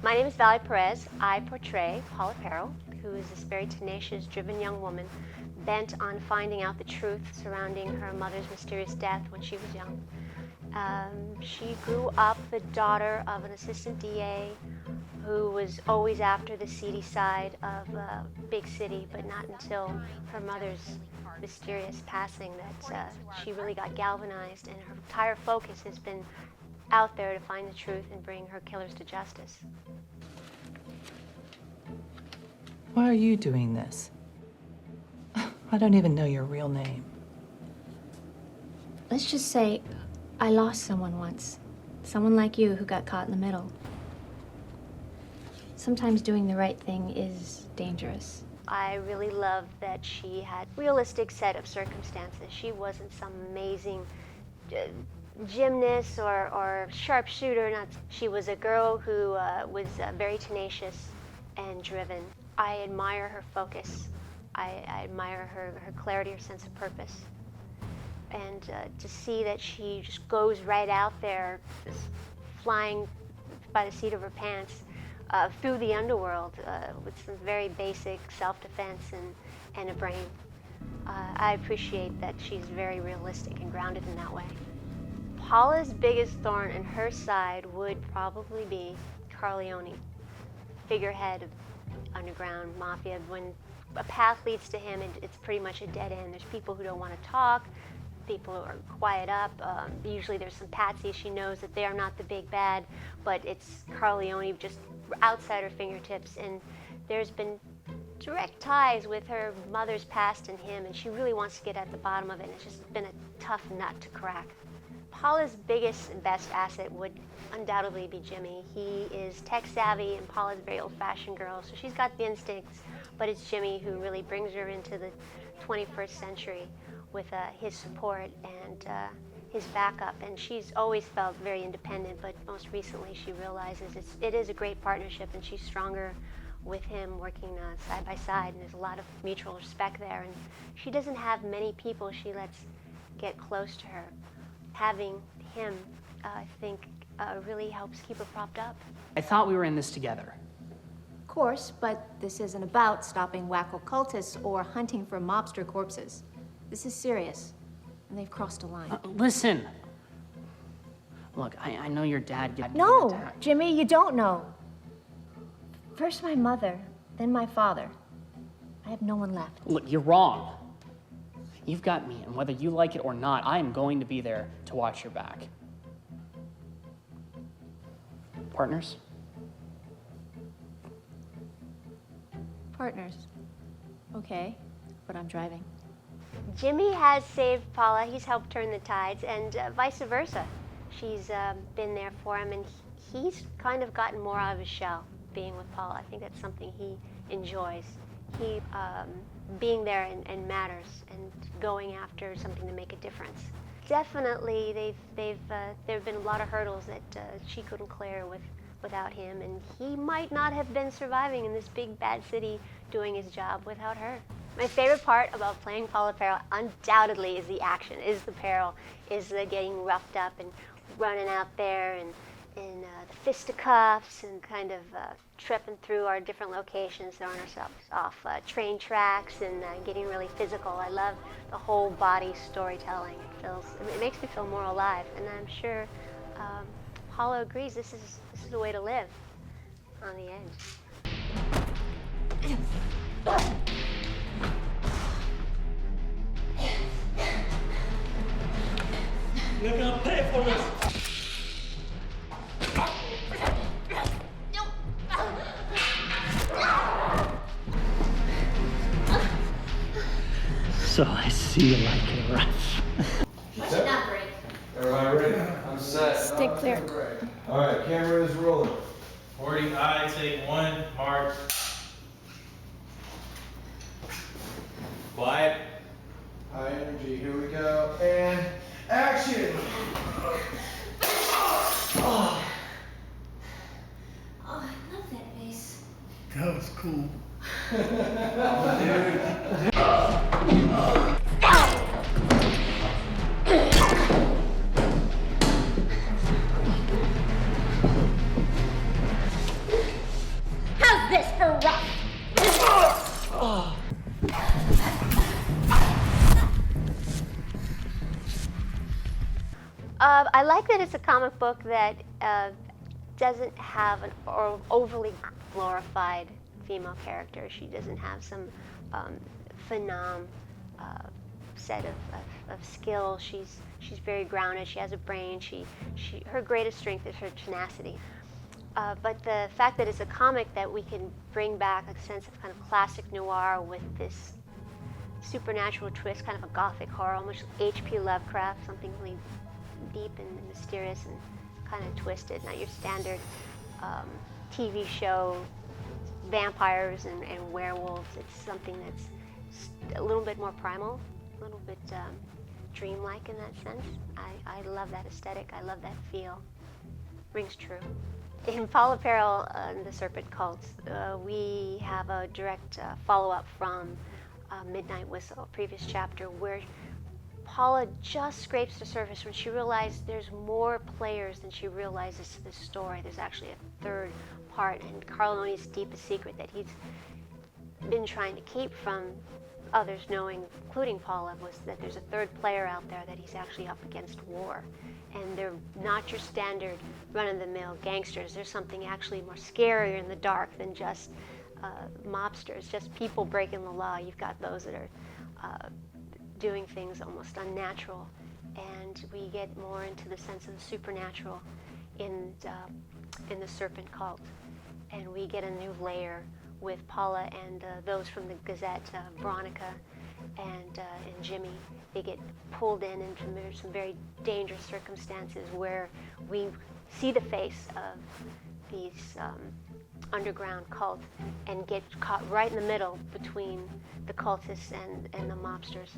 My name is Valerie Perez. I portray Paula Peril, who is this very tenacious, driven young woman bent on finding out the truth surrounding her mother's mysterious death when she was young. She grew up the daughter of an assistant DA who was always after the seedy side of a big city, but not until her mother's mysterious passing that she really got galvanized, and her entire focus has been out there to find the truth and bring her killers to justice. Why are you doing this? I don't even know your real name. Let's just say I lost someone once. Someone like you who got caught in the middle. Sometimes doing the right thing is dangerous. I really love that she had a realistic set of circumstances. She wasn't some amazing gymnast or sharpshooter. She was a girl who was very tenacious and driven. I admire her focus. I admire her clarity, her sense of purpose. And to see that she just goes right out there, just flying by the seat of her pants through the underworld with some very basic self-defense and a brain. I appreciate that she's very realistic and grounded in that way. Paula's biggest thorn in her side would probably be Corleone, figurehead of underground mafia. When a path leads to him, it's pretty much a dead end. There's people who don't want to talk, people who are quiet up. Usually there's some patsies. She knows that they are not the big bad, but it's Corleone just outside her fingertips. And there's been direct ties with her mother's past and him, and she really wants to get at the bottom of it. And it's just been a tough nut to crack. Paula's biggest and best asset would undoubtedly be Jimmy. He is tech savvy, and Paula's a very old-fashioned girl, so she's got the instincts, but it's Jimmy who really brings her into the 21st century with his support and his backup. And she's always felt very independent, but most recently she realizes it is a great partnership, and she's stronger with him working side by side, and there's a lot of mutual respect there. And she doesn't have many people she lets get close to her. Having him, I think, really helps keep her propped up. I thought we were in this together. Of course, but this isn't about stopping wacko cultists or hunting for mobster corpses. This is serious, and they've crossed a line. Listen. Look, I know your dad got No, attacked. Jimmy, you don't know. First my mother, then my father. I have no one left. Look, you're wrong. You've got me, and whether you like it or not, I am going to be there to watch your back. Partners? Partners. Okay, but I'm driving. Jimmy has saved Paula. He's helped turn the tides, and vice versa. She's been there for him, and he's kind of gotten more out of his shell being with Paula. I think that's something he enjoys. He being there and matters, and going after something to make a difference. Definitely, there have been a lot of hurdles that she couldn't clear without him, and he might not have been surviving in this big bad city doing his job without her. My favorite part about playing Paula Peril undoubtedly is the action, is the peril, is the getting roughed up and running out there and the fisticuffs and kind of tripping through our different locations, throwing ourselves off train tracks and getting really physical. I love the whole body storytelling. It makes me feel more alive, and I'm sure Paula agrees this is the way to live on the edge. You're gonna pay for this. So I see you like it rough. What's that break? Everybody ready? I'm set. Stick clear. All right, camera is rolling. 40, I take one, mark. Quiet. High energy, here we go, and action! Oh, I love that bass. That was cool. I like that it's a comic book that doesn't have an overly glorified female character. She doesn't have some phenom set of skills. She's very grounded. She has a brain. Her greatest strength is her tenacity. But the fact that it's a comic that we can bring back a sense of kind of classic noir with this supernatural twist, kind of a gothic horror, almost H.P. Lovecraft, something really deep and mysterious and kind of twisted, not your standard TV show vampires and werewolves. It's something that's a little bit more primal, a little bit dreamlike in that sense. I love that aesthetic. I love that feel. Rings true. In Paula Peril and the Serpent Cult, we have a direct follow-up from Midnight Whistle, a previous chapter, where Paula just scrapes the surface when she realized there's more players than she realizes to this story. There's actually a third part, and Carlone's deepest secret that he's been trying to keep from others knowing, including Paula, was that there's a third player out there that he's actually up against war. And they're not your standard run-of-the-mill gangsters. There's something actually more scarier in the dark than just mobsters, just people breaking the law. You've got those that are doing things almost unnatural. And we get more into the sense of the supernatural in the Serpent Cult. And we get a new layer with Paula and those from the Gazette, Veronica and Jimmy. They get pulled in into some very dangerous circumstances where we see the face of these underground cult and get caught right in the middle between the cultists and the mobsters.